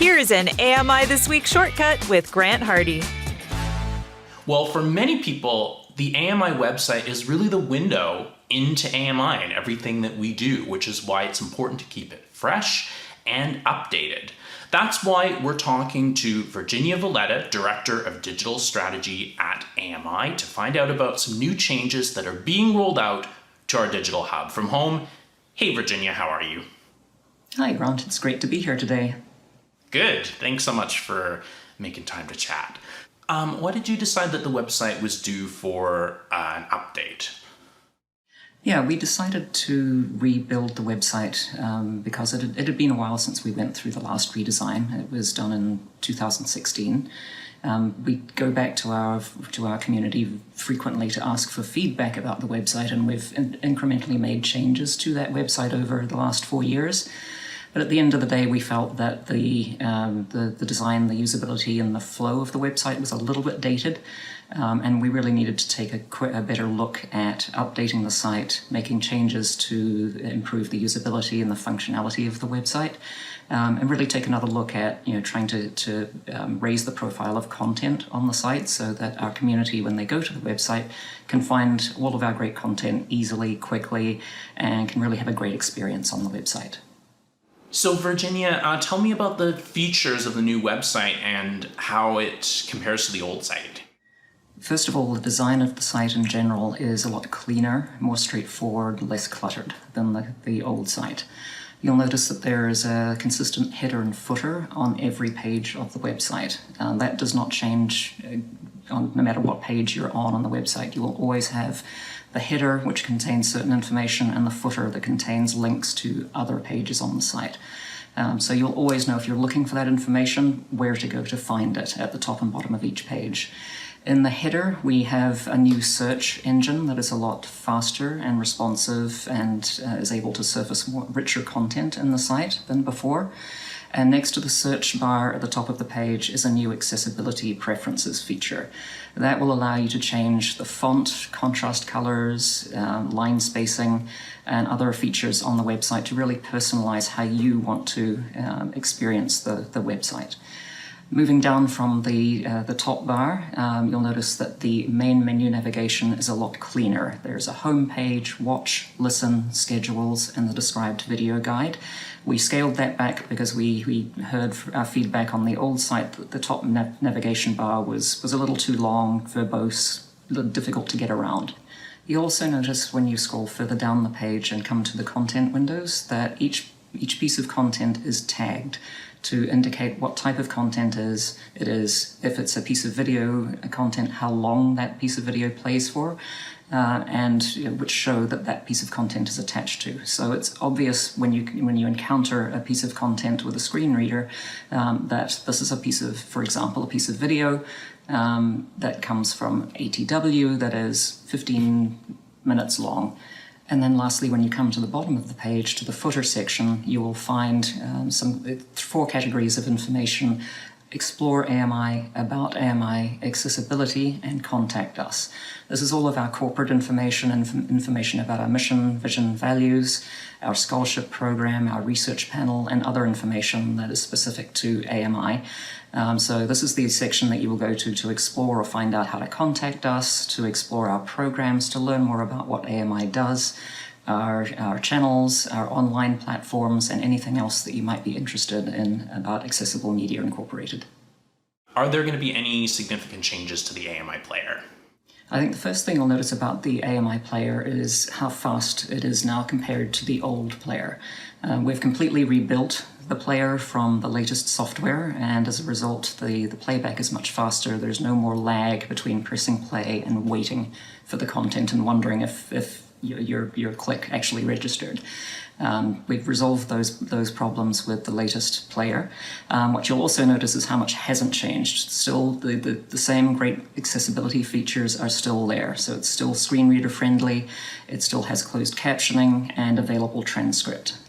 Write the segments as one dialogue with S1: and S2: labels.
S1: Here's an AMI This Week shortcut with Grant Hardy.
S2: Well, for many people, the AMI website is really the window into AMI and everything that we do, which is why it's important to keep it fresh and updated. That's why we're talking to Virginia Valletta, Director of Digital Strategy at AMI, to find out about some new changes that are being rolled out to our digital hub. From home, hey Virginia, how are you?
S3: Hi Grant, it's great to be here today.
S2: Good, thanks so much for making time to chat. Why did you decide that the website was due for an update?
S3: Yeah, we decided to rebuild the website because it had been a while since we went through the last redesign. It was done in 2016. We go back to our community frequently to ask for feedback about the website, and we've incrementally made changes to that website over the last 4 years. But at the end of the day, we felt that the design, the usability, and the flow of the website was a little bit dated, and we really needed to take a better look at updating the site, making changes to improve the usability and the functionality of the website, and really take another look at trying to raise the profile of content on the site so that our community, when they go to the website, can find all of our great content easily, quickly, and can really have a great experience on the website.
S2: So Virginia, tell me about the features of the new website and how it compares to the old site.
S3: First of all, the design of the site in general is a lot cleaner, more straightforward, less cluttered than the old site. You'll notice that there is a consistent header and footer on every page of the website. That does not change no matter what page you're on the website. You will always have the header, which contains certain information, and the footer that contains links to other pages on the site. So you'll always know if you're looking for that information, where to go to find it at the top and bottom of each page. In the header, we have a new search engine that is a lot faster and responsive and is able to surface more richer content in the site than before. And next to the search bar at the top of the page is a new accessibility preferences feature. That will allow you to change the font, contrast colors, line spacing, and other features on the website to really personalize how you want to experience the website. Moving down from the top bar, you'll notice that the main menu navigation is a lot cleaner. There's a home page, watch, listen, schedules, and the described video guide. We scaled that back because we heard our feedback on the old site that the top navigation bar was a little too long, verbose, a little difficult to get around. You'll also notice when you scroll further down the page and come to the content windows that each piece of content is tagged to indicate what type of content it is, if it's a piece of video content, how long that piece of video plays for, and which show that piece of content is attached to. So it's obvious when you encounter a piece of content with a screen reader that this is a piece of, for example, a piece of video that comes from ATW that is 15 minutes long. And then lastly, when you come to the bottom of the page, to the footer section, you will find 4 categories of information: Explore AMI, About AMI, Accessibility, and Contact Us. This is all of our corporate information, information about our mission, vision, values, our scholarship program, our research panel, and other information that is specific to AMI. So this is the section that you will go to explore or find out how to contact us, to explore our programs, to learn more about what AMI does, our channels, our online platforms, and anything else that you might be interested in about Accessible Media Incorporated.
S2: Are there going to be any significant changes to the AMI player?
S3: I think the first thing you'll notice about the AMI player is how fast it is now compared to the old player. We've completely rebuilt the player from the latest software, and as a result the playback is much faster. There's no more lag between pressing play and waiting for the content and wondering if your click actually registered. We've resolved those problems with the latest player. What you'll also notice is how much hasn't changed. Still, the same great accessibility features are still there. So it's still screen reader friendly, it still has closed captioning and available transcript.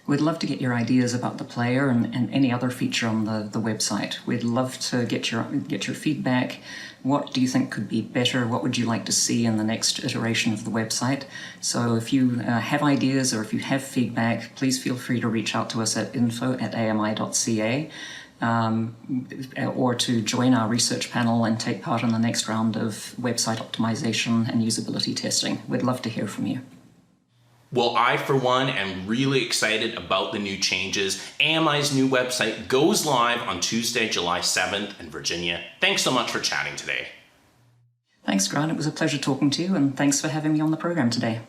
S3: We'd love to get your ideas about the player and any other feature on the website. We'd love to get your feedback. What do you think could be better? What would you like to see in the next iteration of the website? So if you have ideas or if you have feedback, please feel free to reach out to us at info@ami.ca. or to join our research panel and take part in the next round of website optimization and usability testing. We'd love to hear from you.
S2: Well, I, for one, am really excited about the new changes. AMI's new website goes live on Tuesday, July 7th in Virginia. Thanks so much for chatting today.
S3: Thanks, Grant. It was a pleasure talking to you, and thanks for having me on the program today.